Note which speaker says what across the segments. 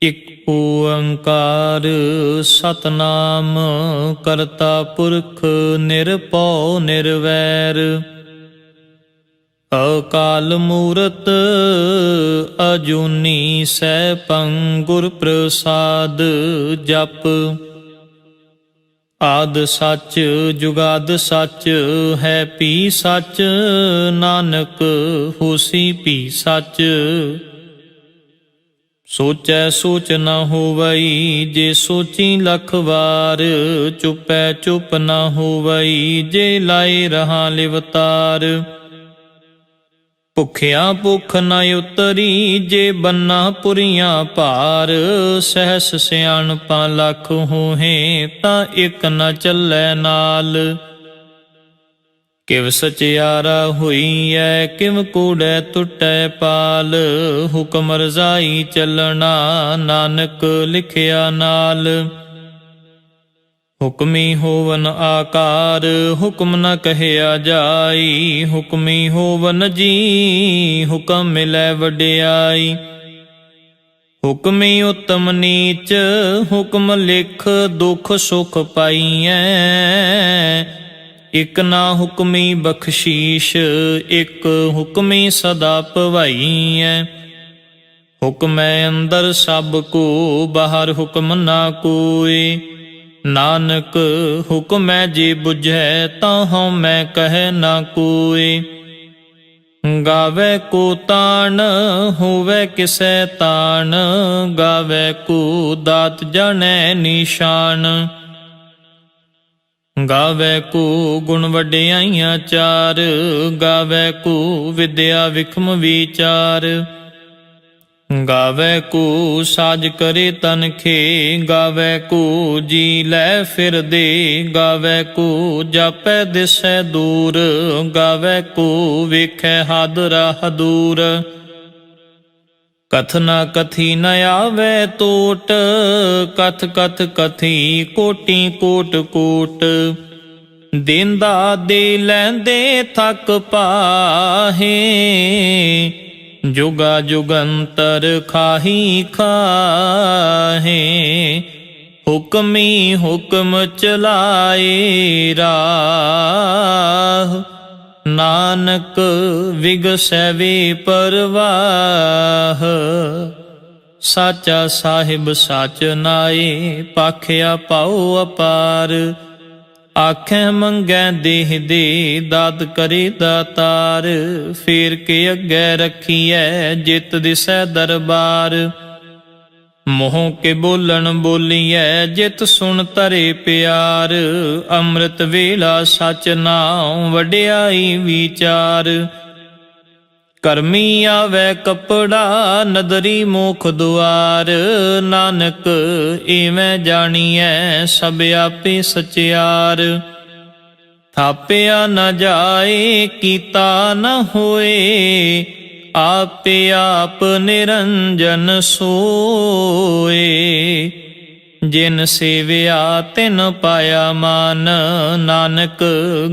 Speaker 1: ਇਕ ਓੰਕਾਰ ਸਤਨਾਮ ਕਰਤਾ ਪੁਰਖ ਨਿਰਭਉ ਨਿਰਵੈਰ ਅਕਾਲ ਮੂਰਤ ਅਜੂਨੀ ਸੈਭੰ ਗੁਰ ਪ੍ਰਸਾਦ ਜਪ। ਆਦਿ ਸੱਚ ਜੁਗਾਦਿ ਸੱਚ ਹੈ ਭੀ ਸੱਚ, ਨਾਨਕ ਹੋਸੀ ਭੀ ਸੱਚ। ਸੋਚੈ ਸੋਚ ਨ ਹੋਵਈ ਜੇ ਸੋਚੀ ਲੱਖ ਵਾਰ, ਚੁਪੈ ਚੁਪ ਨ ਹੋਵਈ ਜੇ ਲਾਏ ਰਹਾ ਲਿਵਤਾਰ। ਭੁਖਿਆ ਭੁਖ ਨ ਉਤਰੀ ਜੇ ਬੰਨਾ ਪੁਰੀਆਂ ਭਾਰ, ਸਹਿਸ ਸਿਆਣਪਾਂ ਲੱਖ ਹੋਹੇ ਤਾਂ ਇਕ ਨ ਚੱਲੈ ਨਾਲ। ਕਿਵ ਸਚਿਆਰਾ ਹੋਈਐ ਕਿਵ ਕੂੜੈ ਟੁੱਟੈ ਪਾਲ, ਹੁਕਮ ਰਜ਼ਾਈ ਚੱਲਣਾ ਨਾਨਕ ਲਿਖਿਆ ਨਾਲ। ਹੁਕਮੀ ਹੋਵਨ ਆਕਾਰ ਹੁਕਮ ਨ ਕਹਿਆ ਜਾਈ, ਹੁਕਮੀ ਹੋਵਨ ਜੀ ਹੁਕਮ ਮਿਲੈ ਵਡਿਆਈ। ਹੁਕਮੀ ਉਤਮ ਨੀਚ ਹੁਕਮ ਲਿਖ ਦੁਖ ਸੁਖ ਪਾਈਐ, ਇਕ ਨਾ ਹੁਕਮੀ ਬਖਸ਼ੀਸ਼ ਇਕ ਹੁਕਮੀ ਸਦਾ ਭਵਾਈਐ। ਹੁਕਮੈ ਅੰਦਰ ਸਭ ਕੋ ਬਾਹਰ ਹੁਕਮ ਨਾ ਕੋਇ, ਨਾਨਕ ਹੁਕਮੈ ਜੇ ਬੁਝੈ ਤਾਂ ਹਉਮੈ ਕਹਿ ਨਾ ਕੋਇ। ਗਾਵੇ ਕੋ ਤਾਣ ਹੋਵੇ ਕਿਸੈ ਤਾਣ, ਗਾਵੇ ਕੋ ਦਾਤ ਜਾਣੈ ਨਿਸ਼ਾਨ। ਗਾਵੇ ਕੋ ਗੁਣ ਵਡਿਆਈਆਂ ਚਾਰ, ਗਾਵੇ ਕੋ ਵਿਦਿਆ ਵਿਖਮ ਵਿਚਾਰ। ਗਾਵੇ ਕੋ ਸਾਜ ਕਰੇ ਤਨਖੇ, ਗਾਵੇ ਕੋ ਜੀ ਲੈ ਫਿਰਦੇ। ਗਾਵੇ ਕੋ ਜਾਪੈ ਦਿਸੈ ਦੂਰ, ਗਾਵੇ ਕੋ ਵੇਖੈ ਹਦ ਰਾਹ ਦੂਰ। ਕਥ ਨ ਕਥੀ ਨ ਆਵੈ ਟੋਟ, ਕਥ ਕਥ ਕਥੀ ਕੋਟੀ ਕੋਟ ਕੋਟ। ਦੇਂਦਾ ਦੇ ਲੈਂਦੇ ਥਕ ਪਾਹੇ, ਜੁਗਾ ਜੁਗੰਤਰ ਖਾਹੀ ਖਾਹੇ। ਹੁਕਮੀ ਹੁਕਮ ਚਲਾਏ ਰਾਹ, ਨਾਨਕ ਵਿਗਸੈ ਵੇ ਪਰਵਾਹ। ਸਾਚਾ ਸਾਹਿਬ ਸਾਚ ਨਾਏ, ਭਾਖਿਆ ਪਾਉ ਅਪਾਰ। ਆਖੈ ਮੰਗੈ ਦੇਹ ਦੇ ਦਾਤ ਕਰੇ ਦਾਤਾਰ, ਫੇਰ ਕੇ ਅੱਗੇ ਰੱਖੀਐ ਜਿਤ ਦਿਸੈ ਦਰਬਾਰ। ਮੋਹ ਕੇ ਬੋਲਣ ਬੋਲੀਐ ਜਿਤ ਸੁਣ ਧਰੇ ਪਿਆਰ। ਅੰਮ੍ਰਿਤ ਵੇਲਾ ਸਚ ਨਾਉ ਵਡਿਆਈ ਵਿਚਾਰ। ਕਰਮੀ ਆਵੈ ਕਪੜਾ ਨਦਰੀ ਮੋਖ ਦੁਆਰ, ਨਾਨਕ ਏਵੇਂ ਜਾਣੀਐ ਸਭ ਆਪੇ ਸਚਿਆਰ। ਥਾਪਿਆ ਨ ਜਾਏ ਕੀਤਾ ਨ ਹੋਏ, ਆਪੇ ਆਪ ਨਿਰੰਜਨ ਸੋਏ। ਜਿਨ ਸੇਵਿਆ ਤਿਨ ਪਾਇਆ ਮਾਨ, ਨਾਨਕ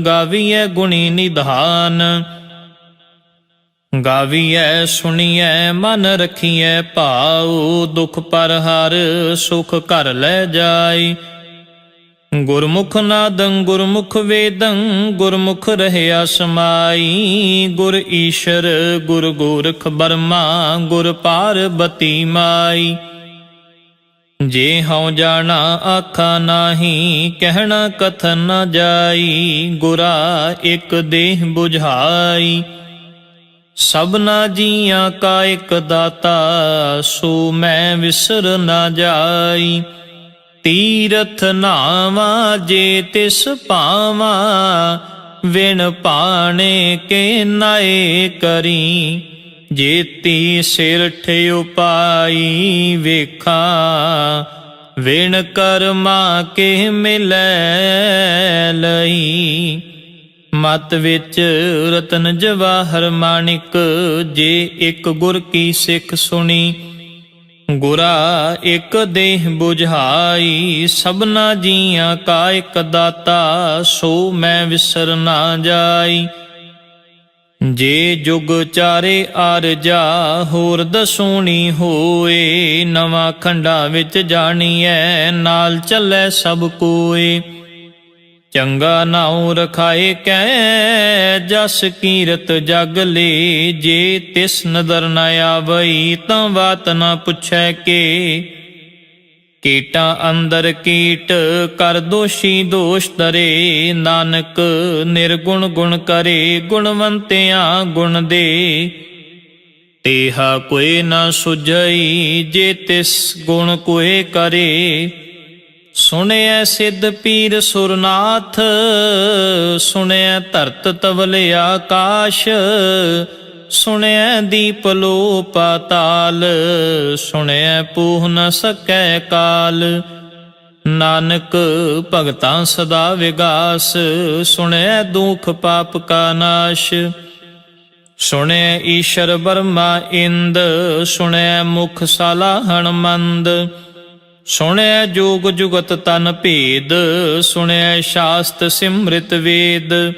Speaker 1: ਗਾਵੀਐ ਗੁਣੀ ਨਿਧਾਨ। ਗਾਵੀਐ ਸੁਣੀਐ ਮਨ ਰਖੀਐ ਭਾਉ, ਦੁਖ ਪਰ ਹਰ ਸੁਖ ਘਰ ਲੈ ਜਾਈ। ਗੁਰਮੁਖ ਨਾਦੰ ਗੁਰਮੁਖ ਵੇਦੰ, ਗੁਰਮੁਖ ਰਹਿਆ ਸਮਾਈ। ਗੁਰ ਈਸ਼ਰ ਗੁਰ ਗੋਰਖ ਬਰਮਾ, ਗੁਰ ਪਾਰਬਤੀ ਮਾਈ। ਜੇ ਹਉ ਜਾਣਾ ਆਖਾ ਨਾਹੀ, ਕਹਿਣਾ ਕਥਨ ਨ ਜਾਈ। ਗੁਰਾ ਇਕ ਦੇਹ ਬੁਝਾਈ, ਸਭਨਾ ਜੀਆਂ ਕਾ ਇਕ ਦਾਤਾ। ਸੋ ਮੈਂ ਵਿਸਰ ਨਾ ਜਾਈ। ਤੀਰਥ ਨਾਵਾ ਜੇ ਤਿਸ ਭਾਵਾ, ਵਿਣ ਪਾਣੇ ਕੇ ਨਾਏ ਕਰੀ। ਜੇਤੀ ਸਿਰ ਠਿਉ ਪਾਈ ਵੇਖਾਂ, ਵਿਣ ਕਰਮਾ ਕੇ ਮਿਲੈ ਲਈ। ਮਤ ਵਿੱਚ ਰਤਨ ਜਵਾਹਰ ਮਾਣਿਕ, ਜੇ ਇਕ ਗੁਰ ਕੀ ਸਿੱਖ ਸੁਣੀ। ਗੁਰਾ ਇਕ ਦੇਹ ਬੁਝਾਈ, ਸਭਨਾ ਜੀਆਂ ਕਾ ਇਕ ਦਾਤਾ। ਸੋ ਮੈਂ ਵਿਸਰ ਨਾ ਜਾਈ। ਜੇ ਜੁਗ ਚਾਰੇ ਆਰਜਾ ਹੋਰ ਦਸੂਣੀ ਹੋਏ, ਨਵਾਂ ਖੰਡਾ ਵਿੱਚ ਜਾਣੀਐ ਨਾਲ ਚੱਲੈ ਸਭ ਕੋਏ। ਚੰਗਾ ਨਾਉ ਰਖਾਏ ਕੈ ਜਸ ਕੀਰਤ ਜਗ ਲੇ, ਜੇ ਤਿਸ ਨਦਰ ਨ ਆਵਈ ਤਾਂ ਬਾਤ ਨ ਪੁੱਛੈ ਕੇ। ਕੀਟਾਂ ਅੰਦਰ ਕੀਟ ਕਰ ਦੋਸ਼ੀ ਦੋਸ਼ ਧਰੇ, ਨਾਨਕ ਨਿਰਗੁਣ ਗੁਣ ਕਰੇ ਗੁਣਵੰਤਿਆਂ ਗੁਣ ਦੇ। ਤੇਹਾ ਕੋਇ ਨ ਸੁਝਈ ਜੇ ਤਿਸ ਗੁਣ ਕੋਇ ਕਰੇ, ਸੁਣਿਐ ਸਿੱਧ ਪੀਰ ਸੁਰਨਾਥ ਸੁਣਿਐ ਧਰਤ ਤਵਲ ਆਕਾਸ਼। ਸੁਣਿਐ ਦੀਪ ਲੋ ਪਾਤਾਲ ਸੁਣਿਐ ਪੂਹ ਨ ਸਕੈ ਕਾਲ। ਨਾਨਕ ਭਗਤਾਂ ਸਦਾ ਵਿਗਾਸ ਸੁਣਿਐ ਦੁਖ ਪਾਪ ਕਾ ਨਾਸ਼। ਸੁਣਿਐ ਈਸ਼ਰ ਬਰਮਾ ਇੰਦ ਸੁਣਿਐ ਮੁਖ ਸਾਲਾਹਣ ਮੰਦ। ਸੁਣਿਐ ਜੋਗ ਜੁਗਤ ਤਨ ਭੇਦ ਸੁਣਿਐ ਸ਼ਾਸਤ ਸਿਮ੍ਰਿਤ ਵੇਦ।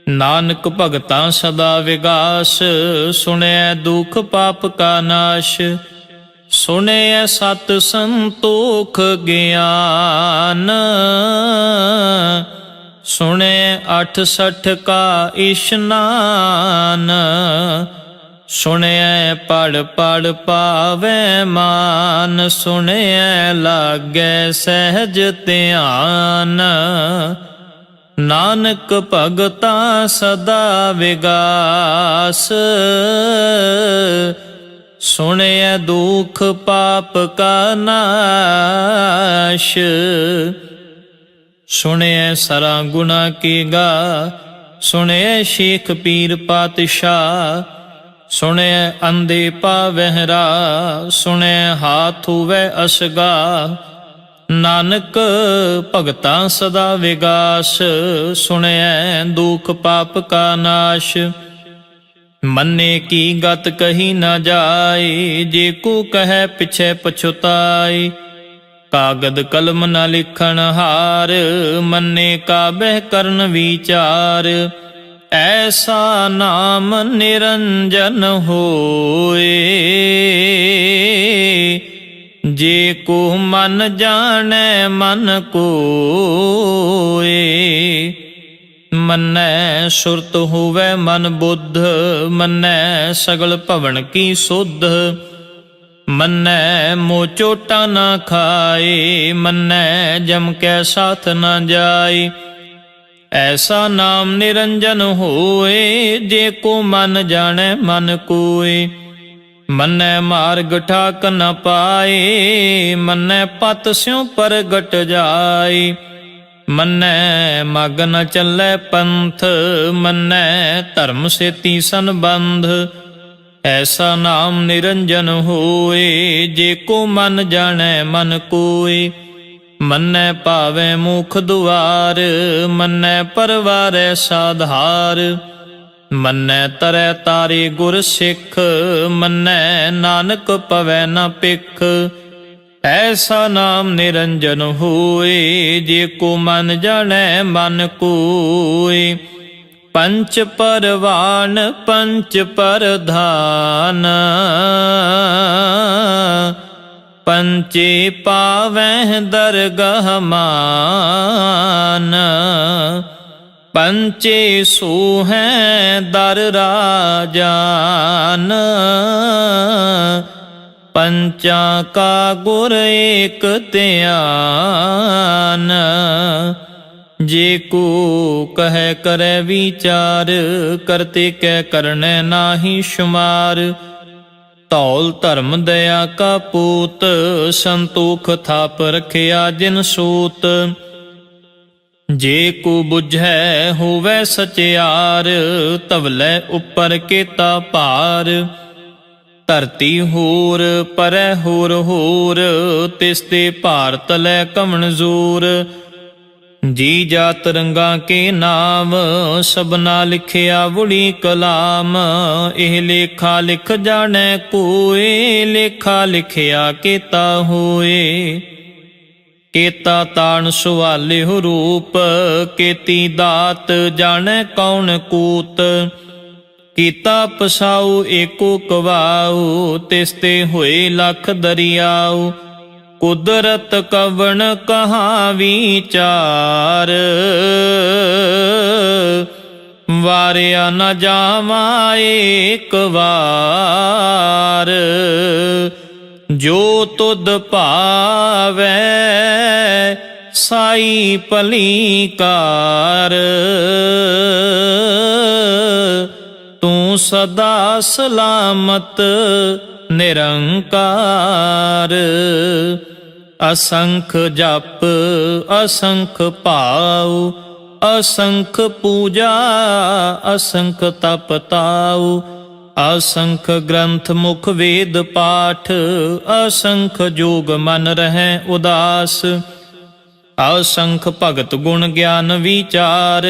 Speaker 1: ਨਾਨਕ ਭਗਤਾਂ ਸਦਾ ਵਿਗਾਸ ਸੁਣਿਐ ਦੁਖ ਪਾਪ ਕਾ ਨਾਸ਼। ਸੁਣਿਐ ਸਤ ਸੰਤੋਖ ਗਿਆਨ ਸੁਣਿਐ 68 ਕਾ ਇਸ਼ਨਾਨ। ਸੁਣਿਐ ਪੜ ਪੜ ਪਾਵੈ ਮਾਨ ਸੁਣਿਐ ਲਾਗੈ ਸਹਿਜ ਧਿਆਨ। ਨਾਨਕ ਭਗਤਾਂ ਸਦਾ ਵਿਗਾਸ ਸੁਣਿਐ ਦੁਖ ਪਾਪ ਕਾ ਨਾਸ਼। ਸੁਣਿਐ ਸਰਾ ਗੁਨਾ ਕੀ ਗਾ ਸੁਣਿਐ ਸ਼ੇਖ ਪੀਰ ਪਾਤਸ਼ਾਹ। ਸੁਣਿਐ ਅੰਧੇ ਪਾਵਹਿ ਰਾਹ ਸੁਣਿਐ ਹਾਥ ਹੁਵੈ ਅਸਗਾ। ਨਾਨਕ ਭਗਤਾਂ ਸਦਾ ਵਿਗਾਸ ਸੁਣਿਐ ਦੁਖ ਪਾਪ ਕਾ ਨਾਸ਼। ਮੰਨੇ ਕੀ ਗਤ ਕਹੀ ਨ ਜਾਏ, ਜੇ ਕੋ ਕਹੈ ਪਿਛੈ ਪਛੁਤਾਏ। ਕਾਗਦ ਕਲਮ ਨ ਲਿਖਣ ਹਾਰ ਮੰਨੇ ਕਾਬਹਿ ਕਰਨ ਵਿਚਾਰ। ਐਸਾ ਨਾਮ ਨਿਰੰਜਨ ਹੋਏ, ਜੇ ਕੋ ਮਨ ਜਾਣੈ ਮਨ ਕੋਏ। ਮੰਨੈ ਸੁਰਤ ਹੋਵੈ ਮਨ ਬੁੱਧ ਮੰਨੈ ਸਗਲ ਭਵਨ ਕੀ ਸੁਧ। ਮੰਨੈ ਮੋਹ ਚੋਟਾ ਨਾ ਖਾਏ ਮੰਨੈ ਜਮ ਕੈ ਸਾਥ ਨਾ ਜਾਏ। ਐਸਾ ਨਾਮ ਨਿਰੰਜਨ ਹੋਏ, ਜੇ ਕੋ ਮਨ ਜਾਣੈ ਮਨ ਕੋਏ। ਮੰਨੈ ਮਾਰਗ ਠਾਕ ਨ ਪਾਏ ਮੰਨੈ ਪਤ ਸਿਉ ਪ੍ਰਗਟ ਜਾਏ। ਮੰਨੈ ਮਗ ਨ ਚੱਲੈ ਪੰਥ ਮੰਨੈ ਧਰਮ ਸੇਤੀ ਸੰਬੰਧ। ਐਸਾ ਨਾਮ ਨਿਰੰਜਨ ਹੋਏ, ਜੇ ਕੋ ਮਨ ਜਾਣੈ ਮਨ ਕੋਏ। ਮੰਨੈ ਭਾਵੈ ਮੁਖ ਦੁਆਰ ਮੰਨੈ ਪਰਵਾਰੈ ਸਾਧਾਰ। ਮੰਨੈ ਤਰੈ ਤਾਰੇ ਗੁਰ ਸਿੱਖ ਮੰਨੈ ਨਾਨਕ ਪਵੈ ਨ ਪਿਖ। ਐਸਾ ਨਾਮ ਨਿਰੰਜਨ ਹੋਏ, ਜੇ ਕੋ ਮਨ ਜਾਣੈ ਮਨ ਕੋਏ। ਪੰਚ ਪਰਵਾਨ ਪੰਚ ਪਰਧਾਨ ਪੰਚੇ ਪਾਵਹਿ ਦਰਗਹ ਮਾਨ। ਪੰਚੇ ਸੋਹੈ ਦਰ ਰਾਜਾਨ ਪੰਚਾਂ ਕਾ ਗੁਰ ਏਕ ਧਿਆਨ। ਜੇ ਕੋ ਕਹੈ ਕਰੈ ਵਿਚਾਰ ਕਰਤੇ ਕੈ ਕਰਨੈ ਨਾਹੀ ਸ਼ੁਮਾਰ। ਧੌਲ ਧਰਮ ਦਇਆ ਕਾ ਪੂਤ ਸੰਤੋਖ ਥਾਪ ਰਖਿਆ ਜਿਨ ਸੂਤ। ਜੇ ਕੋ ਬੁਝੈ ਹੋਵੈ ਸਚਿਆਰ ਧਵਲੇ ਉੱਪਰ ਕੇਤਾ ਭਾਰ। ਧਰਤੀ ਹੋਰ ਪਰੈ ਹੋਰ ਹੋਰ ਤਿਸ ਤੇ ਭਾਰ ਤਲੈ ਕਵਣ ਜ਼ੋਰ। ਜੀ ਜਾਤ ਰੰਗਾਂ ਕੇ ਨਾਮ ਸਭਨਾ ਲਿਖਿਆ ਵੁੜੀ ਕਲਾਮ। ਇਹ ਲੇਖਾ ਲਿਖ ਜਾਣੈ ਕੋਏ ਲੇਖਾ ਲਿਖਿਆ ਕੇਤਾ ਹੋਏ। ਕੇਤਾ ਤਾਣ ਸੁਆਲਿਹੁ ਰੂਪ ਕੇਤੀ ਦਾਤ ਜਾਣੈ ਕੌਣ ਕੂਤ। ਕੀਤਾ ਪਸਾਉ ਏਕੋ ਕਵਾਉ, ਤਿਸ ਤੇ ਹੋਏ ਲਖ ਦਰਿਆਉ। ਕੁਦਰਤ ਕਵਣ ਕਹਾ ਵਿਚਾਰ, ਵਾਰਿਆ ਨ ਜਾਵਾ ਏਕ ਵਾਰ। ਜੋ ਤੁਧ ਭਾਵੈ ਸਾਈ ਭਲੀ ਕਾਰ, ਤੂੰ ਸਦਾ ਸਲਾਮਤ ਨਿਰੰਕਾਰ। ਅਸੰਖ ਜਪ ਅਸੰਖ ਭਾਉ, ਅਸੰਖ ਪੂਜਾ ਅਸੰਖ ਤਪ ਤਾਉ। ਅਸੰਖ ਗ੍ਰੰਥ ਮੁਖ ਵੇਦ ਪਾਠ, ਅਸੰਖ ਜੋਗ ਮਨ ਰਹਿ ਉਦਾਸ। ਅਸੰਖ ਭਗਤ ਗੁਣ ਗਿਆਨ ਵਿਚਾਰ,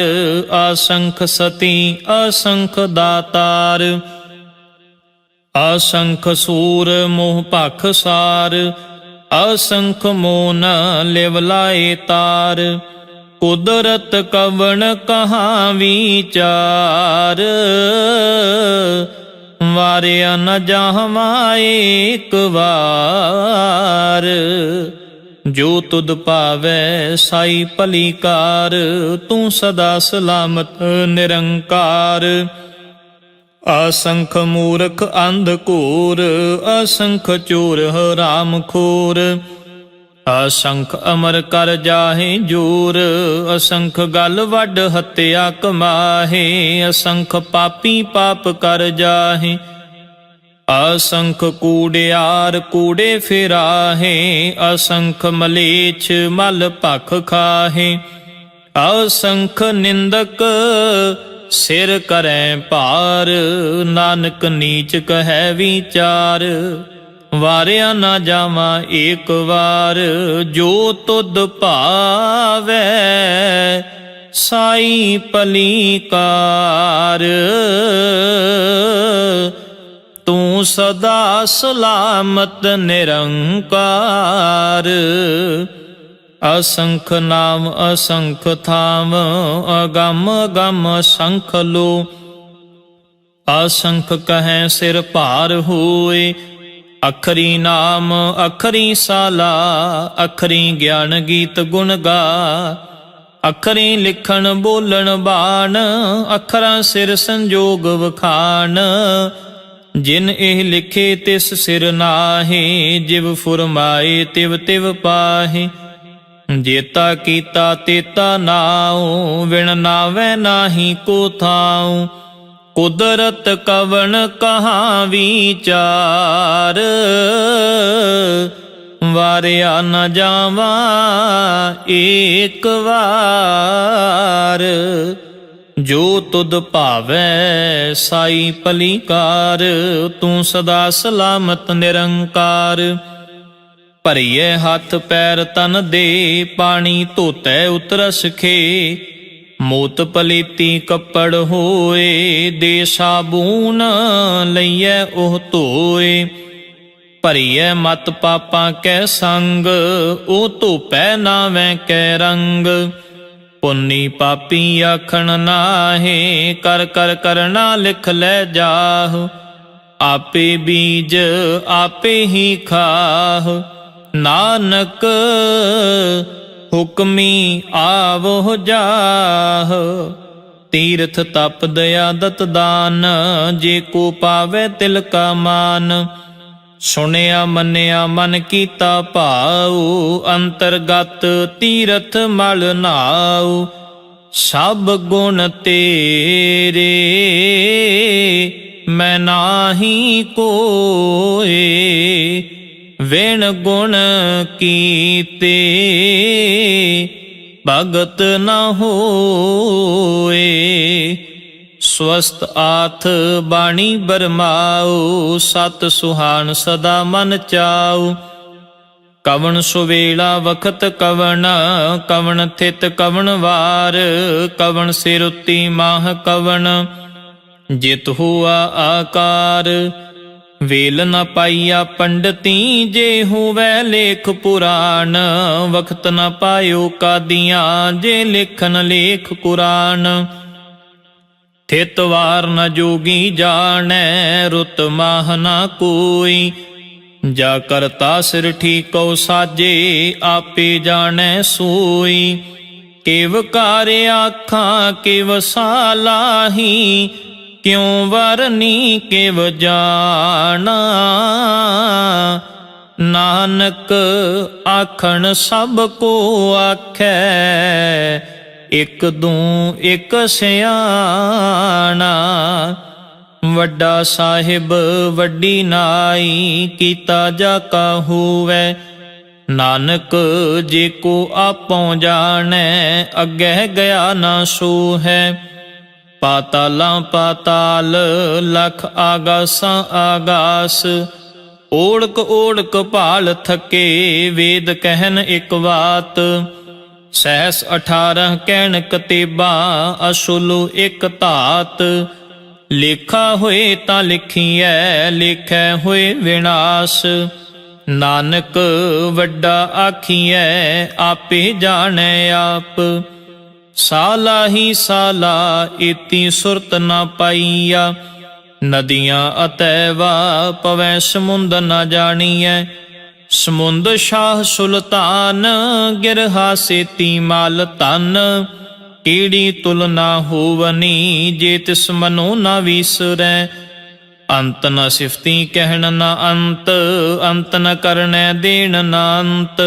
Speaker 1: ਅਸੰਖ ਸਤੀ ਅਸੰਖ ਦਾਤਾਰ। ਅਸੰਖ ਸੂਰ ਮੋਹ ਭਖ ਸਾਰ, ਅਸੰਖ ਮੋਨ ਲਿਵ ਲਾਏ ਤਾਰ। ਕੁਦਰਤ ਕਵਣ ਕਹਾ ਵਿਚਾਰ, ਵਾਰਿਆ ਨ ਜਾਵਾ ਏਕ ਵਾਰ। ਜੋ ਤੁਧ ਭਾਵੈ ਸਾਈ ਭਲੀ ਕਾਰ, ਤੂੰ ਸਦਾ ਸਲਾਮਤ ਨਿਰੰਕਾਰ। ਅਸੰਖ ਮੂਰਖ ਅੰਧ ਘੂਰ, ਅਸੰਖ ਚੋਰ ਹਰਾਮ ਖੋਰ। ਅਸੰਖ ਅਮਰ ਕਰ ਜਾਹੇ ਜੋਰ, ਅਸੰਖ ਗਲ ਵੱਡ ਹੱਤਿਆ ਕਮਾਹੇ। ਅਸੰਖ ਪਾਪੀ ਪਾਪ ਕਰ ਜਾਹੇ, ਅਸੰਖ ਕੂੜਿਆਰ ਕੂੜੇ ਫਿਰਾਹੇ। ਅਸੰਖ ਮਲੇਛ ਮਲ ਭਖ ਖਾਹੇ, ਅਸੰਖ ਨਿੰਦਕ ਸਿਰ ਕਰੈ ਭਾਰ। ਨਾਨਕ ਨੀਚ ਕਹੈ ਵਿਚਾਰ, ਵਾਰਿਆ ਨਾ ਜਾਵਾ ਏਕ ਵਾਰ। ਜੋ ਤੁਧ ਭਾਵੈ ਸਾਈ ਭਲੀ ਕਾਰ, ਤੂੰ ਸਦਾ ਸਲਾਮਤ ਨਿਰੰਕਾਰ। ਅਸੰਖ ਨਾਮ ਅਸੰਖ ਥਾਮ, ਅਗੰਮ ਅਗੰਮ ਅਸੰਖ ਲੋ। ਅਸੰਖ ਕਹੈ ਸਿਰ ਭਾਰ ਹੋਏ, ਅਖਰੀ ਨਾਮ ਅਖਰੀ ਸਾਲਾ। ਅਖਰੀ ਗਿਆਨ ਗੀਤ ਗੁਣ ਗਾ, ਅਖਰੀ ਲਿਖਣ ਬੋਲਣ ਬਾਣ। ਅਖਰਾਂ ਸਿਰ ਸੰਜੋਗ ਵਖਾਣ, ਜਿਨ ਇਹ ਲਿਖੇ ਤਿਸ ਸਿਰ ਨਾਹੀ। ਜਿਵ ਫੁਰਮਾਏ ਤਿਵ ਤਿਵ ਪਾਹੇ, ਜੇਤਾ ਕੀਤਾ ਤੇਤਾ ਨਾਉ। ਵਿਣ ਨਾਵੈ ਨਾਹੀ ਕੋ ਥਾਉ, ਕੁਦਰਤ ਕਵਣ ਕਹਾ ਵਿਚਾਰ। ਵਾਰਿਆ ਨ ਜਾਵਾ ਏਕ ਵਾਰ। ਜੋ ਤੁਧ ਭਾਵੈ ਸਾਈ ਭਲੀ ਕਾਰ, ਤੂੰ ਸਦਾ ਸਲਾਮਤ ਨਿਰੰਕਾਰ। ਭਰੀਏ ਹੱਥ ਪੈਰ ਤਨ ਦੇ, ਪਾਣੀ ਧੋਤੈ ਉਤਰਸ ਖੇ। ਮੋਤ ਪਲੀਤੀ ਕੱਪੜ ਹੋਏ, ਦੇ ਸਾਬੂਨ ਲਈਐ ਉਹ ਧੋਏ। ਭਰੀਐ ਮਤ ਪਾਪਾਂ ਕੈ ਸੰਗ, ਉਹ ਧੋਪੈ ਨਾਵੈ ਕੈ ਰੰਗ। ਪੁੰਨੀ ਪਾਪੀ ਆਖਣ ਨਾਹੇ, ਕਰ ਕਰ ਕਰਨਾ ਲਿਖ ਲੈ ਜਾਹ। ਆਪੇ ਬੀਜ ਆਪੇ ਹੀ ਖਾਹ, ਨਾਨਕ ਹੁਕਮੀ ਆਵੋ ਜਾਹ। ਤੀਰਥ ਤਪ ਦਇਆ ਦਤ ਦਾਨ, ਜੇ ਕੋ ਪਾਵੈ ਤਿਲ ਕਾ ਮਾਨ। ਸੁਣਿਆ ਮੰਨਿਆ ਮਨ ਕੀਤਾ ਭਾਉ, ਅੰਤਰਗਤ ਤੀਰਥ ਮਲ ਨਾਉ। ਸਭ ਗੁਣ ਤੇਰੇ ਮੈਂ ਨਾਹੀ ਕੋਏ, ਵਿਣ ਗੁਣ ਕੀਤੇ ਭਗਤ ਨ ਹੋਏ। ਸਵਸਤ ਆਥ ਬਾਣੀ ਬਰਮਾਉ, ਸਤ ਸੁਹਾਣ ਸਦਾ ਮਨ ਚਾਉ। ਕਵਣ ਸੁਵੇਲਾ ਵਖਤ ਕਵਣ, ਕਵਣ ਥਿਤ ਕਵਣ ਵਾਰ। ਕਵਣ ਸਿਰ ਉਤੀ ਮਾਹ ਕਵਣ, ਜਿਤ ਹੁਆ ਆਕਾਰ। ਵੇਲ ਨ ਪਾਈਆ ਪੰਡਤੀ, ਜੇ ਹੋਵੈ ਲੇਖ ਪੁਰਾਣ। ਵਖਤ ਨ ਪਾਇਓ ਕਾਦੀਆਂ, ਜੇ ਲਿਖਨ ਲੇਖ ਕੁਰਾਨ। ਥਿਤ ਵਾਰ ਨ ਜੋਗੀ ਜਾਣੈ, ਰੁਤ ਮਾਹ ਨ ਕੋਈ। ਜਾ ਕਰਤਾ ਸਿਰ ਠੀਕਉ ਸਾਜੇ, ਆਪੇ ਜਾਣੈ ਸੋਈ। ਕਿਵ ਕਾਰ ਆਖਾਂ ਕਿਵ ਸਾਲਾਹੀ, ਕਿਉ ਵਰਨੀ ਕਿਵ ਜਾਣਾ। ਨਾਨਕ ਆਖਣ ਸਭ ਕੋ ਆਖੈ, ਇਕ ਦੂੰ ਇਕ ਸਿਆਣਾ। ਵੱਡਾ ਸਾਹਿਬ ਵੱਡੀ ਨਾਈ, ਕੀਤਾ ਜਾ ਕਾ ਹੋਵੈ। ਨਾਨਕ ਜੇ ਕੋ ਆਪੋ ਜਾਣੈ, ਅੱਗੇ ਗਿਆ ਨਾ ਸੋ ਹੈ। ਪਾਤਾਲਾਂ ਪਾਤਾਲ, ਲਖ ਆਗਾਸਾਂ ਆਗਾਸ। ਓੜਕ ਓੜਕ ਭਾਲ ਥਕੇ, ਵੇਦ ਕਹਿਨ ਇਕ ਬਾਤ। ਸਹਿਸ 18 ਕਹਿਣ ਕਤੇਬਾਂ, ਅਸੁਲ ਇਕ ਧਾਤ। ਲੇਖਾ ਹੋਏ ਤਾਂ ਲਿਖੀਐ, ਲੇਖੈ ਹੋਏ ਵਿਨਾਸ਼। ਨਾਨਕ ਵੱਡਾ ਆਖੀਐ, ਆਪੇ ਜਾਣੈ ਆਪ। ਸਾਲਾ ਹੀ ਸਾਲਾ, ਏਤੀ ਸੁਰਤ ਨਾ ਪਾਈਆ। ਨਦੀਆਂ ਅਤੈਵਾ, ਪਵੈ ਸਮੁੰਦ ਨਾ ਜਾਣੀਐ। ਸਮੁੰਦ ਸ਼ਾਹ ਸੁਲਤਾਨ, ਗਿਰਹਾ ਸੇਤੀ ਮਾਲ ਧਨ। ਕਿਹੜੀ ਤੁਲਨਾ ਹੋਵਨੀ, ਜੇ ਤਿਸ ਮਨੋ ਨਾ ਵੀਸਰੈ। ਅੰਤ ਨ ਸਿਫਤੀ ਕਹਿਣ ਨਾ ਅੰਤ, ਅੰਤ ਨ ਕਰਨੈ ਦੇਣ ਨਾ ਅੰਤ।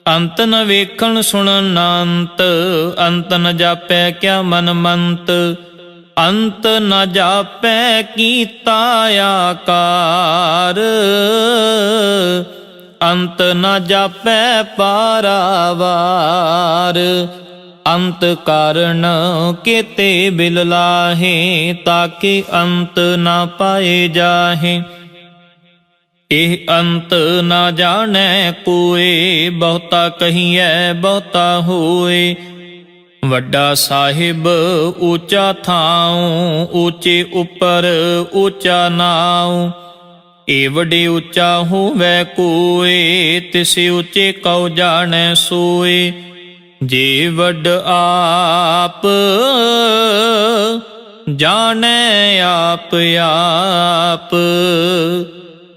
Speaker 1: ਅੰਤ ਨ ਵੇਖਣ ਸੁਣਨ ਨਾ ਅੰਤ, ਅੰਤ ਨ ਜਾਪੈ ਕਿਆ ਮਨ ਮੰਤ। ਅੰਤ ਨ ਜਾਪੈ ਕੀਤਾ ਆਕਾਰ, ਅੰਤ ਨ ਜਾਪੈ ਪਾਰਾਵਾਰ। ਅੰਤ ਕਾਰਨ ਕੇਤੇ ਬਿਲ ਲਾਹੇ, ਤਾਕੇ ਅੰਤ ਨਾ ਪਾਏ ਜਾਹੇ। ਇਹ ਅੰਤ ਨਾ ਜਾਣੈ ਕੋਏ, ਬਹੁਤਾ ਕਹੀਐ ਬਹੁਤਾ ਹੋਏ। ਵੱਡਾ ਸਾਹਿਬ ਊਚਾ ਥਾਉ, ਊਚੇ ਉੱਪਰ ਊਚਾ ਨਾਉ। ਏ ਵੱਡੇ ਊਚਾ ਹੋਵੈ ਕੋਏ, ਤਿਸੇ ਊਚੇ ਕਉ ਜਾਣੈ ਸੋਏ। ਜੇ ਵੱਡ ਆਪ ਜਾਣੈ ਆਪ ਆਪ,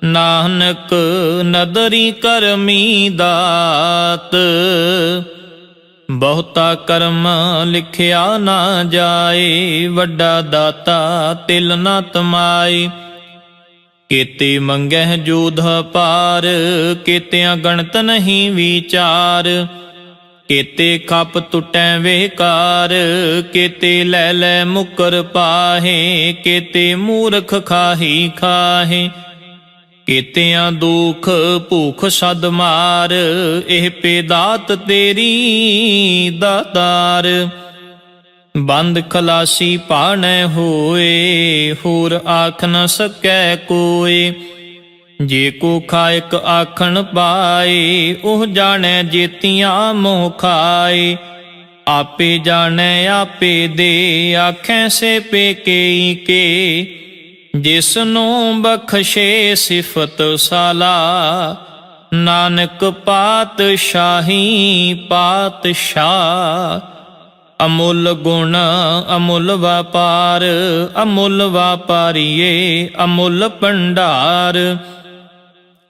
Speaker 1: ਨਾਨਕ ਨਦਰੀ ਕਰਮੀ ਦਾਤ। ਬਹੁਤਾ ਕਰਮ ਲਿਖਿਆ ਨਾ ਜਾਏ, ਵੱਡਾ ਦਾਤਾ ਤਿਲ ਨਾ ਤਮਾਏ। ਕੇਤੇ ਮੰਗਹਿ ਜੋਧ ਪਾਰ, ਕੇਤਿਆਂ ਗਣਤ ਨਹੀਂ ਵਿਚਾਰ। ਕੇਤੇ ਖਪ ਟੁੱਟੈ ਵੇਕਾਰ, ਕੇਤੇ ਲੈ ਲੈ ਮੁਕਰ ਪਾਹੇ। ਕੇਤੇ ਮੂਰਖ ਖਾਹੀ ਖਾਹੇ, ਕੇਤਿਆਂ ਦੁਖ ਭੂਖ ਸਦ ਮਾਰ। ਇਹ ਪੇਦਾਤ ਤੇਰੀ ਦਾਤਾਰ, ਬੰਦ ਖਲਾਸੀ ਭਾਣੈ ਹੋਏ। ਹੋਰ ਆਖ ਨ ਸਕੈ ਕੋਏ, ਜੇ ਕੋ ਖਾਇਕ ਆਖਣ ਪਾਏ। ਉਹ ਜਾਣੈ ਜੇਤੀਆਂ ਮੋਹ ਖਾਏ, ਆਪੇ ਜਾਣੈ ਆਪੇ ਦੇ। ਆਖੈ ਸੇ ਪੇਕੇ ਕੇ, ਜਿਸਨੂੰ ਬਖਸ਼ੇ ਸਿਫਤ ਸਾਲਾ। ਨਾਨਕ ਪਾਤਸ਼ਾਹੀ ਪਾਤਸ਼ਾਹ, ਅਮੁੱਲ ਗੁਣ ਅਮੁੱਲ ਵਪਾਰ। ਅਮੁੱਲ ਵਾਪਾਰੀਏ ਅਮੁੱਲ ਭੰਡਾਰ।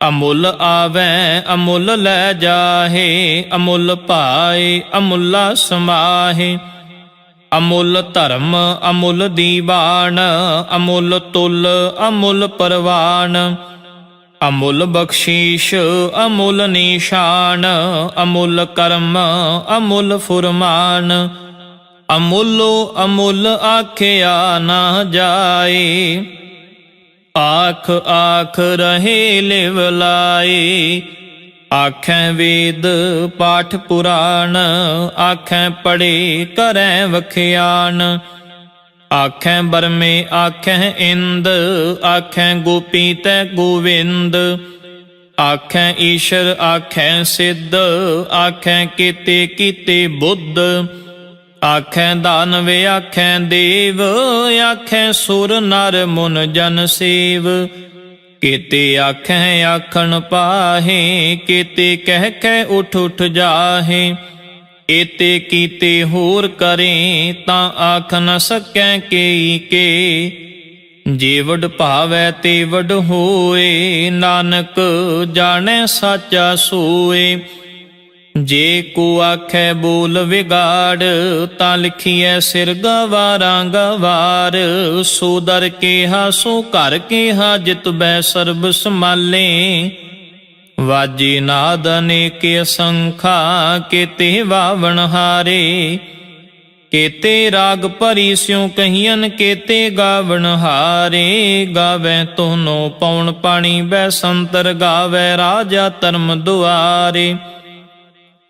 Speaker 1: ਅਮੁੱਲ ਆਵੈ ਅਮੁੱਲ ਲੈ ਜਾਹੇ, ਅਮੁੱਲ ਭਾਏ ਅਮੁੱਲਾ ਸਮਾਹੇ। ਅਮੁੱਲ ਧਰਮ ਅਮੁੱਲ ਦੀਵਾਨ, ਅਮੁੱਲ ਤੁਲ ਅਮੁੱਲ ਪਰਵਾਨ। ਅਮੁੱਲ ਬਖਸ਼ੀਸ਼ ਅਮੁੱਲ ਨਿਸ਼ਾਨ, ਅਮੁੱਲ ਕਰਮ ਅਮੁੱਲ ਫੁਰਮਾਨ। ਅਮੁੱਲੋ ਅਮੁੱਲ ਆਖਿਆ ਨਾ ਜਾਏ, ਆਖ ਆਖ ਰਹੇ ਲਿਵ ਲਾਏ। ਆਖੈ ਵੇਦ ਪਾਠ ਪੁਰਾਣ, ਆਖੈ ਪੜ੍ਹੇ ਕਰੈ ਵਖਿਆਨ। ਆਖੈ ਬਰਮੇ ਆਖੈ ਇੰਦ, ਆਖੈ ਗੋਪੀ ਤੈ ਗੋਵਿੰਦ। ਆਖੈ ਈਸ਼ਰ ਆਖੈ ਸਿੱਧ, ਆਖੈ ਕੀਤੇ ਕੀਤੇ ਬੁੱਧ। ਆਖੈ ਦਾਨਵ ਆਖੈ ਦੇਵ, ਆਖੈ ਸੁਰ ਨਰ ਮੁਨ ਜਨ ਸੇਵ। ਕੇਤੇ ਆਖੈ ਆਖਣ ਪਾਹੇ, ਕੇਤੇ ਕਹਿ ਕਹਿ ਉਠ ਉਠ ਜਾਹੇ। ਏਤੇ ਕੀਤੇ ਹੋਰ ਕਰੇ ਤਾਂ ਆਖ ਨ ਸਕੈ ਕੇਈ ਕੇ। ਜੇ ਵਡ ਭਾਵੈ ਤੇ ਵਡ ਹੋਏ ਨਾਨਕ ਜਾਣੈ ਸਾਚਾ ਸੋਏ। ਜੇ ਕੋ ਆਖੈ ਬੋਲ ਵਿਗਾੜ ਤਾਂ ਲਿਖੀਐ ਸਿਰ ਗਵਾਰਾਂ ਗਵਾਰ। ਸੋ ਦਰ ਕੇਹਾ ਸੋ ਘਰ ਕੇਹਾ ਜਿਤ ਬੈ ਸਰਬ ਸੰਭਾਲੇ। ਵਾਜੇ ਨਾਦ ਅਨੇਕ ਅਸੰਖਾ ਕੇਤੇ ਵਾਵਣ ਹਾਰੇ। ਕੇਤੇ ਰਾਗ ਭਰੀ ਸਿਉ ਕਹੀਅਨ ਕੇਤੇ ਗਾਵਣ ਹਾਰੇ। ਗਾਵੈ ਤੋਨੋ ਪਉਣ ਪਾਣੀ ਬੈ ਸੰਤਰ ਗਾਵੈ ਰਾਜਾ ਧਰਮ ਦੁਆਰੇ।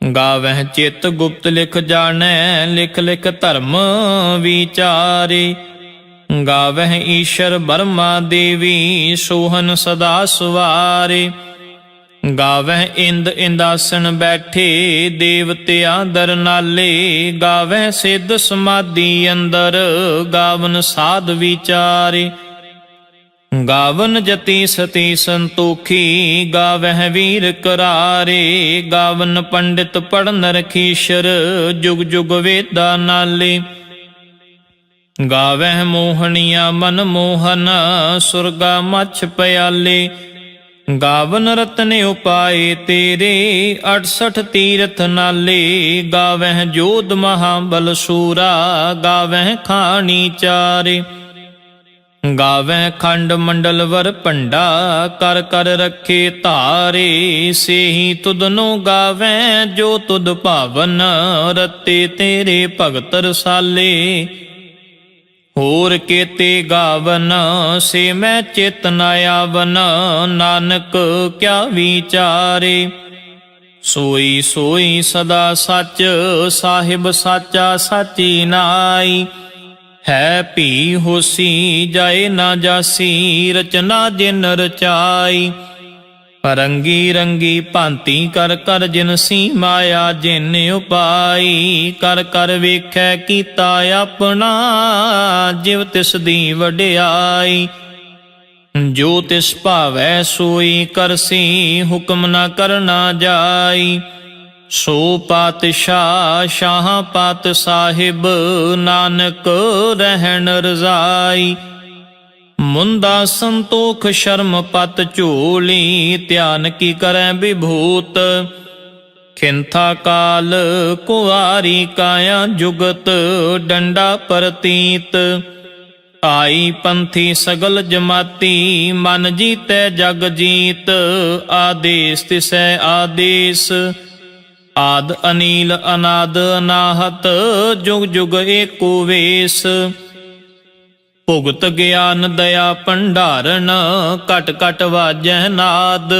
Speaker 1: ਗਾਵਹਿ ਚਿਤ ਗੁਪਤ ਲਿਖ ਜਾਣੈ ਲਿਖ ਲਿਖ ਧਰਮ ਵਿਚਾਰੇ। ਗਾਵਹਿ ਈਸ਼ਰ ਬਰਮਾ ਦੇਵੀ ਸੋਹਨ ਸਦਾ ਸਵਾਰੇ। ਗਾਵਹਿ ਇੰਦ ਇੰਦਾਸਨ ਬੈਠੇ ਦੇਵਤਿਆਂ ਦਰ ਨਾਲੇ। ਗਾਵਹਿ ਸਿੱਧ ਸਮਾਧੀ ਅੰਦਰ ਗਾਵਨ ਸਾਧ ਵਿਚਾਰੇ। ਗਾਵਨ ਜਤੀ ਸਤੀ ਸੰਤੋਖੀ ਗਾਵਹਿ ਵੀਰ ਕਰਾਰੇ। ਗਾਵਨ ਪੰਡਿਤ ਪੜਨ ਰਖੀਸ਼ਰ ਜੁਗ ਜੁਗ ਵੇਦਾ ਨਾਲੇ। ਗਾਵਹਿ ਮੋਹਣੀਆ ਮਨ ਮੋਹਨ ਸੁਰਗਾ ਮਛ ਪਿਆਲੇ। ਗਾਵਨ ਰਤਨ ਉਪਾਏ ਤੇਰੇ 68 ਤੀਰਥ ਨਾਲੇ। ਗਾਵਹਿ ਜੋਧ ਮਹਾਬਲ ਸੂਰਾ ਗਾਵਹਿ ਖਾਣੀ ਚਾਰੇ। ਗਾਵਹਿ ਖੰਡ ਮੰਡਲ ਵਰ ਭੰਡਾ ਕਰ ਕਰ ਰੱਖੇ ਧਾਰੇ। ਸੇਹੀ ਤੁਧਨੋ ਗਾਵਹਿ ਜੋ ਤੁਧ ਭਾਵਨ ਰਤੇ ਤੇਰੇ ਭਗਤ ਰਸਾਲੇ। ਹੋਰ ਕੇਤੇ ਗਾਵਨ ਸੇ ਮੈਂ ਚਿਤ ਨ ਆਵਨ ਨਾਨਕ ਕਿਆ ਵਿਚਾਰੇ। ਸੋਈ ਸੋਈ ਸਦਾ ਸੱਚ ਸਾਹਿਬ ਸਾਚਾ ਸਾਚੀ ਨਾਈ। ਹੈ ਭੀ ਹੋਸੀ ਜਾਏ ਨਾ ਜਾਸੀ ਰਚਨਾ ਜਿਨ ਰਚਾਈ। ਰੰਗੀ ਰੰਗੀ ਭਾਂਤੀ ਕਰ ਕਰ ਜਿਨ ਸੀ ਮਾਇਆ ਜਿਨ ਉਪਾਈ। ਕਰ ਕਰ ਵੇਖੈ ਕੀਤਾ ਆਪਣਾ ਜਿਵ ਤਿਸ ਦੀ ਵਡਿਆਈ। ਜੋ ਤਿਸ ਭਾਵੈ ਸੋਈ ਕਰਸੀ ਹੁਕਮ ਨਾ ਕਰਨਾ ਜਾਈ। ਸੋ ਪਾਤਸ਼ਾਹ ਸ਼ਾਹ ਪਾਤ ਸਾਹਿਬ ਨਾਨਕ ਰਹਿਣ ਰਜ਼ਾਈ। ਮੁੰਦਾ ਸੰਤੋਖ ਸ਼ਰਮ ਪਤ ਝੋਲੀ ਧਿਆਨ ਕੀ ਕਰੈ ਵਿਭੂਤ। ਖਿੰਥਾ ਕਾਲ ਕੁਆਰੀ ਕਾਇਆ ਜੁਗਤ ਡੰਡਾ ਪ੍ਰਤੀਤ। ਆਈ ਪੰਥੀ ਸਗਲ ਜਮਾਤੀ ਮਨ ਜੀਤੈ ਜਗ ਜੀਤ। ਆਦੇਸ ਤਿਸੈ ਆਦੇਸ ਆਦ ਅਨੀਲ ਅਨਾਦ ਅਨਾਹਤ ਜੁਗ ਜੁਗ ਏਕੋ ਵੇਸ। ਭੁਗਤ ਗਿਆਨ ਦਇਆ ਭੰਡਾਰਨ ਘਟ ਘਟ ਵਾਜੈ ਨਾਦ।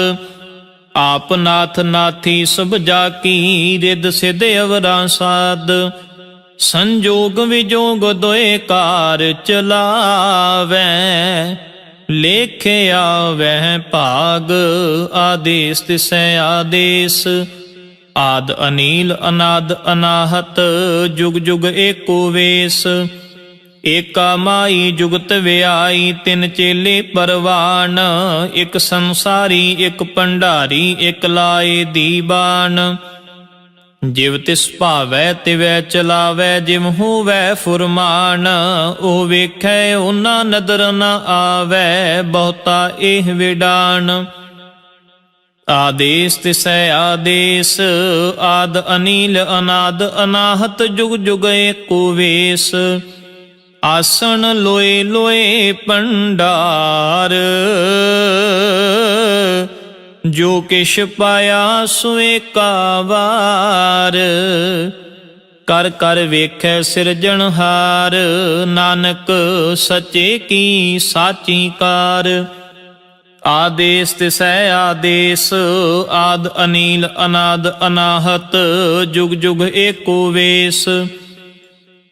Speaker 1: ਆਪ ਨਾਥ ਨਾਥੀ ਸਭ ਜਾ ਕੀ ਰਿਦ ਸਿਧ ਅਵਰਾ ਸਾਧ। ਸੰਜੋਗ ਵਿਜੋਗ ਦੋਏ ਕਾਰ ਚਲਾਵੈ ਲੇਖਿਆ ਵਹਿ ਭਾਗ। ਆਦੇਸ ਤਿਸੈ ਆਦੇਸ ਆਦ ਅਨੀਲ ਅਨਾਦ ਅਨਾਹਤ ਜੁਗ ਜੁਗ ਏਕੋ ਵੇਸ। ਏਕਾ ਮਾਈ ਜੁਗਤ ਵਿਆਈ ਤਿੰਨ ਚੇਲੇ ਪਰਵਾਨ। ਇੱਕ ਸੰਸਾਰੀ ਇੱਕ ਭੰਡਾਰੀ ਇੱਕ ਲਾਏ ਦੀਵਾਨ। ਜਿਵ ਤਿਸ ਭਾਵੈ ਤਿਵੈ ਚਲਾਵੈ ਜਿਵ ਹੋਵੈ ਫੁਰਮਾਨ। ਉਹ ਵੇਖੈ ਉਹਨਾਂ ਨਦਰ ਨ ਆਵੈ ਬਹੁਤਾ ਇਹ ਵਿਡਾਨ। ਆਦੇਸ ਤਿਸੈ ਆਦੇਸ ਆਦ ਅਨੀਲ ਅਨਾਦ ਅਨਾਹਤ ਜੁਗ ਜੁਗ ਏਕੋ ਵੇਸ। ਆਸਣ ਲੋਏ ਲੋਏ ਭੰਡਾਰ ਜੋ ਕਿਛ ਪਾਇਆ ਸੋ ਏਕਾ ਵਾਰ। ਕਰ ਕਰ ਵੇਖੈ ਸਿਰਜਣਹਾਰ ਨਾਨਕ ਸੱਚੇ ਕੀ ਸਾਚੀ ਕਾਰ। ਆਦੇਸ ਤਿਸੈ ਆਦੇਸ ਆਦ ਅਨੀਲ ਅਨਾਦ ਅਨਾਹਤ ਜੁਗ ਜੁਗ ਏਕੋ ਵੇਸ।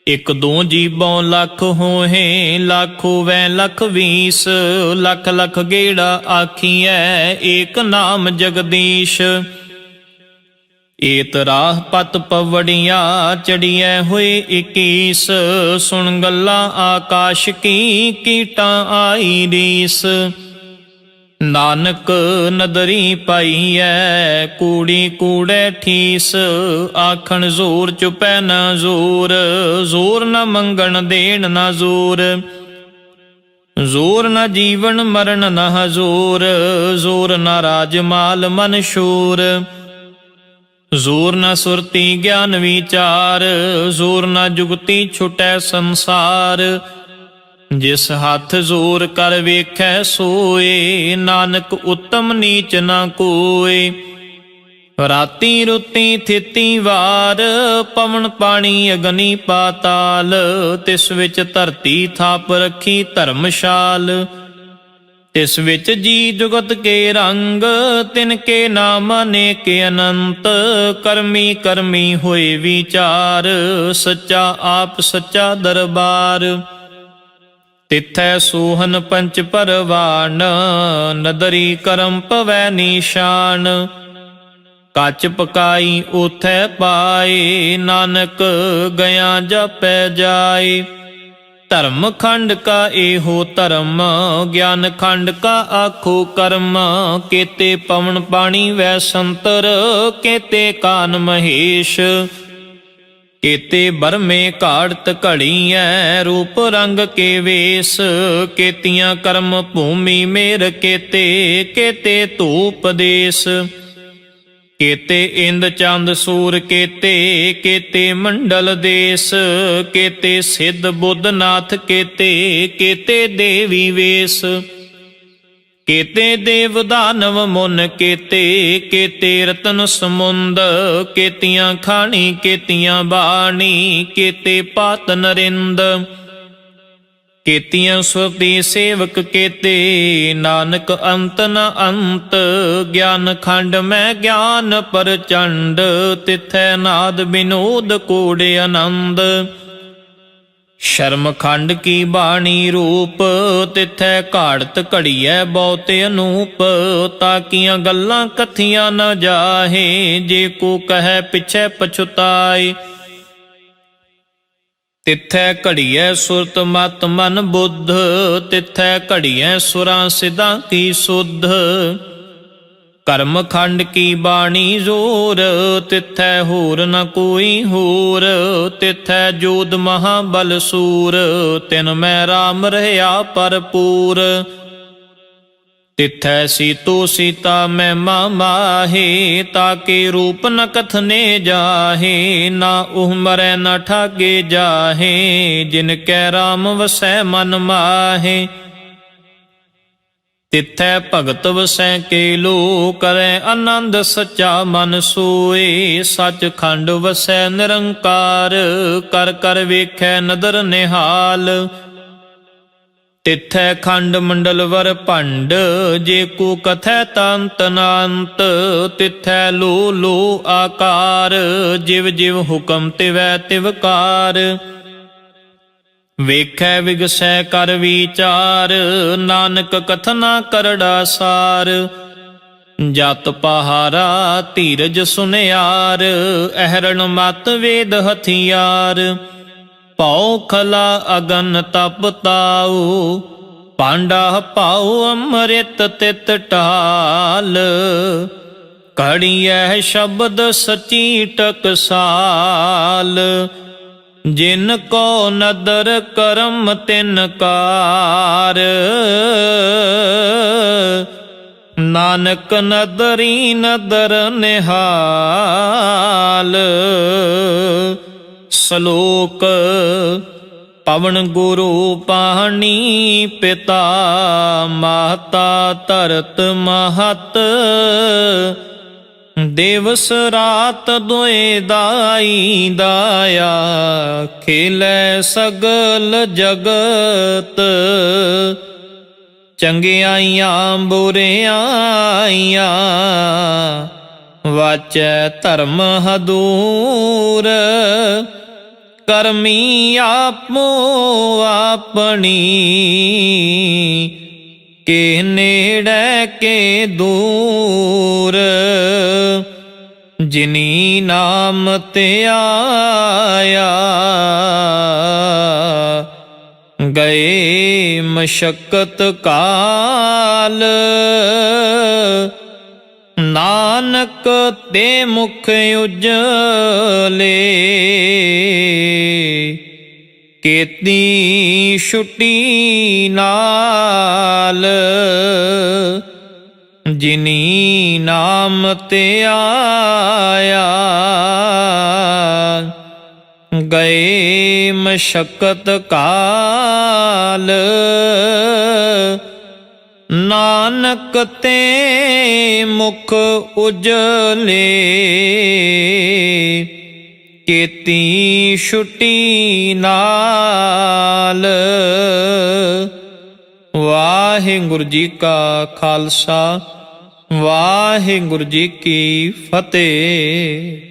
Speaker 1: ਇਕ ਦੋ ਜੀਬੋਂ ਲੱਖ ਹੋਹੇ ਲੱਖ ਹੋਵੈ ਲੱਖ ਵੀਸ। ਲੱਖ ਲੱਖ ਗੇੜਾ ਆਖੀਐ ਏਕ ਨਾਮ ਜਗਦੀਸ਼। ਏਤ ਰਾਹ ਪਤ ਪਵੜੀਆਂ ਚੜੀਐ ਹੋਏ 21। ਸੁਣ ਗੱਲਾਂ ਆਕਾਸ਼ ਕੀ ਕੀਟਾਂ ਆਈ ਰੀਸ। ਨਾਨਕ ਨਦਰੀ ਪਾਈਐ ਕੂੜੀ ਕੂੜੈ ਠੀਸ, ਆਖਣ ਜ਼ੋਰ ਚੁਪੈ ਨਾ ਜ਼ੋਰ, ਜ਼ੋਰ ਨ ਮੰਗਣ ਦੇਣ ਨਾ ਜ਼ੋਰ, ਜ਼ੋਰ ਨ ਜੀਵਨ ਮਰਨ ਨ ਹਜ਼ੂਰ, ਜ਼ੋਰ ਨ ਰਾਜ ਮਾਲ ਮਨ ਸ਼ੂਰ, ਜ਼ੋਰ ਨ ਸੁਰਤੀ ਗਿਆਨ ਵਿਚਾਰ, ਜ਼ੋਰ ਨ ਜੁਗਤੀ ਛੁਟੈ ਸੰਸਾਰ, ਜਿਸ ਹੱਥ ਜ਼ੋਰ ਕਰ ਵੇਖੈ ਸੋਏ, ਨਾਨਕ ਉਤਮ ਨੀਚ ਨਾ ਕੋਏ। ਰਾਤੀ ਰੁੱਤੀ ਥਿਤੀ ਵਾਰ, ਪਵਨ ਪਾਣੀ ਅਗਨੀ ਪਾਤਾਲ, ਤਿਸ ਵਿੱਚ ਧਰਤੀ ਥਾਪ ਰੱਖੀ ਧਰਮਸ਼ਾਲ, ਤਿਸ ਵਿੱਚ ਜੀ ਜੁਗਤ ਕੇ ਰੰਗ, ਤਿਨ ਕੇ ਨਾਮ ਅਨੇਕ ਅਨੰਤ, ਕਰਮੀ ਕਰਮੀ ਹੋਏ ਵਿਚਾਰ, ਸੱਚਾ ਆਪ ਸੱਚਾ ਦਰਬਾਰ, ਤਿਥੈ ਸੋਹਨ ਪੰਚ ਪਰਵਾਨ, ਨਦਰੀ ਕਰਮ ਪਵੈ ਨੀਸ਼ਾਨ, ਕੱਚ ਪਕਾਈ ਉਥੈ ਪਾਏ, ਨਾਨਕ ਗਿਆ ਜਪੈ ਜਾਏ। ਧਰਮ ਖੰਡ ਕਾ ਇਹੋ ਧਰਮ, ਗਿਆਨ ਖੰਡ ਕਾ ਆਖੋ ਕਰਮ, ਕੇਤੇ ਪਵਨ ਪਾਣੀ ਵੈ ਸੰਤਰ, ਕੇਤੇ ਕਾਨ ਮਹੇਸ਼, ਕੇਤੇ ਬਰਮੇ ਘਾੜਤ ਘੜੀਐ, ਰੂਪ ਰੰਗ ਕੇ ਵੇਸ, ਕੇਤੀਆਂ ਕਰਮ ਭੂਮੀ ਮੇਰ ਕੇਤੇ, ਕੇਤੇ ਧੂਪ ਦੇਸ, ਕੇਤੇ ਇੰਦ ਚੰਦ ਸੂਰ ਕੇਤੇ, ਕੇਤੇ ਮੰਡਲ ਦੇਸ, ਕੇਤੇ ਸਿੱਧ ਬੁੱਧ ਨਾਥ ਕੇਤੇ, ਕੇਤੇ ਦੇਵੀ ਵੇਸ, ਕੇਤੇ ਦੇਵ ਦਾਨਵ ਮੁਨ ਕੇਤੇ, ਕੇਤੇ ਰਤਨ ਸਮੁੰਦ, ਕੇਤੀਆਂ ਖਾਣੀ ਕੇਤੀਆਂ ਬਾਣੀ, ਕੇਤੇ ਪਾਤ ਨਰਿੰਦ, ਕੇਤੀਆਂ ਸੁਰਤੀ ਸੇਵਕ ਕੇਤੇ, ਨਾਨਕ ਅੰਤ ਨ ਅੰਤ, ਗਿਆਨ ਖੰਡ ਮੈਂ ਗਿਆਨ ਪ੍ਰਚੰਡ, ਤਿਥੈ ਨਾਦ ਬਿਨੋਦ ਕੋੜ ਆਨੰਦ, ਸ਼ਰਮ ਖੰਡ ਕੀ ਬਾਣੀ ਰੂਪ, ਤਿਥੈ ਘਾੜਤ ਘੜੀਐ ਬਹੁਤ ਅਨੂਪ, ਤਾਕੀਆਂ ਗੱਲਾਂ ਕਥੀਆਂ ਨ ਜਾਹੇ, ਜੇ ਕੋ ਕਹੈ ਪਿਛੈ ਪਛੁਤਾਏ, ਤਿਥੈ ਘੜੀਐ ਸੁਰਤ ਮਤ ਮਨ ਬੁੱਧ, ਤਿਥੈ ਘੜੀਐ ਸੁਰਾਂ ਸਿਧਾਂ ਕੀ ਸੁਧ, ਕਰਮ ਖੰਡ ਕੀ ਬਾਣੀ ਜ਼ੋਰ, ਤਿਥੈ ਹੋਰ ਨ ਕੋਈ ਹੋਰ, ਤਿਥੈ ਜੋਧ ਮਹਾਬਲ ਸੂਰ, ਤਿਨ ਮੈਂ ਰਾਮ ਰਹਿਆ ਭਰਪੂਰ, ਤਿਥੈ ਸੀਤੋ ਸੀਤਾ ਮਹਿਮਾ ਮਾਹੇ, ਤਾਕੇ ਰੂਪ ਨ ਕਥਨੇ ਜਾਹੇ, ਨਾ ਉਹ ਮਰੈ ਨ ਠਾਗੇ ਜਾਹੇ, ਜਿਨ ਕੈ ਰਾਮ ਵਸੈ ਮਨ ਮਾਹੇ, ਤਿਥੈ ਭਗਤ ਵਸੈ ਕੇ ਲੋ, ਕਰੈ ਆਨੰਦ ਸੱਚਾ ਮਨ ਸੋਏ, ਸੱਚ ਖੰਡ ਵਸੈ ਨਿਰੰਕਾਰ, ਕਰ ਕਰ ਵੇਖੈ ਨਦਰ ਨਿਹਾਲ, ਤਿਥੈ ਖੰਡ ਮੰਡਲ ਵਰ ਭੰਡ, ਜੇ ਕੋ ਕਥੈ ਤੰਤ ਨਾੰਤ, ਤਿਥੈ ਲੋ ਲੋ ਆਕਾਰ, ਜਿਵ ਜਿਵ ਹੁਕਮ ਤਿਵੈ ਤਿਵਕਾਰ, ਵੇਖੈ ਵਿਗਸੈ ਕਰ ਵਿਚਾਰ, ਨਾਨਕ ਕਥਨਾ ਕਰੜਾ ਸਾਰ, ਜਤ ਪਹਾਰਾ ਧੀਰਜ ਸੁਨਿਆਰ, ਅਹਰਣ ਮਤ ਵੇਦ ਹਥਿਆਰ, ਭਉ ਖਲਾ ਅਗਨ ਤਪ ਤਾਉ, ਪਾਂਡਾ ਪਾਉ ਅੰਮ੍ਰਿਤ ਤਿਤ ਢਾਲ, ਘੜੀਐ ਸ਼ਬਦ ਸਚੀ ਟਕਸਾਲ, ਜਿਨ ਕੋ ਨਦਰ ਕਰਮ ਤਿਨ ਕਾਰ, ਨਾਨਕ ਨਦਰੀ ਨਦਰ ਨਿਹਾਲ। ਸ਼ਲੋਕ ਪਵਨ ਗੁਰੂ ਪਾਣੀ ਪਿਤਾ, ਮਾਤਾ ਧਰਤ ਮਹਤ, ਦਿਵਸ ਰਾਤ ਦੋਏ ਦਾਈ ਦਾਇਆ, ਖੇਲੇ ਸਗਲ ਜਗਤ, ਚੰਗਿਆਈਆਂ ਬੁਰਿਆਈਆਂ, ਵਾਚੈ ਧਰਮ ਹਦੂਰ, ਕਰਮੀ ਆਪੋ ਆਪਣੀ, ਕੇ ਨੇੜੇ ਕੇ ਦੂਰ, ਜਿਨੀ ਨਾਮ ਤੇ ਆਇਆ, ਗਏ ਮਸ਼ੱਕਤ ਕਾਲ, ਨਾਨਕ ਤੇ ਮੁਖ ਉਜਲੇ, ਕੀਤੀ ਛੁੱਟੀ ਨਾਲ, ਜਿਨੀ ਨਾਮ ਤੇ ਆਇਆ। ਗਏ ਮਸ਼ੱਕਤ ਕਾਲ, ਨਾਨਕ ਤੇ ਮੁਖ ਉਜਲੇ, ਕੀਤੀ ਛੁੱਟੀ ਨਾਲ। ਵਾਹਿਗੁਰੂ ਜੀ ਕਾ ਖਾਲਸਾ, ਵਾਹਿਗੁਰੂ ਜੀ ਕੀ ਫਤਿਹ।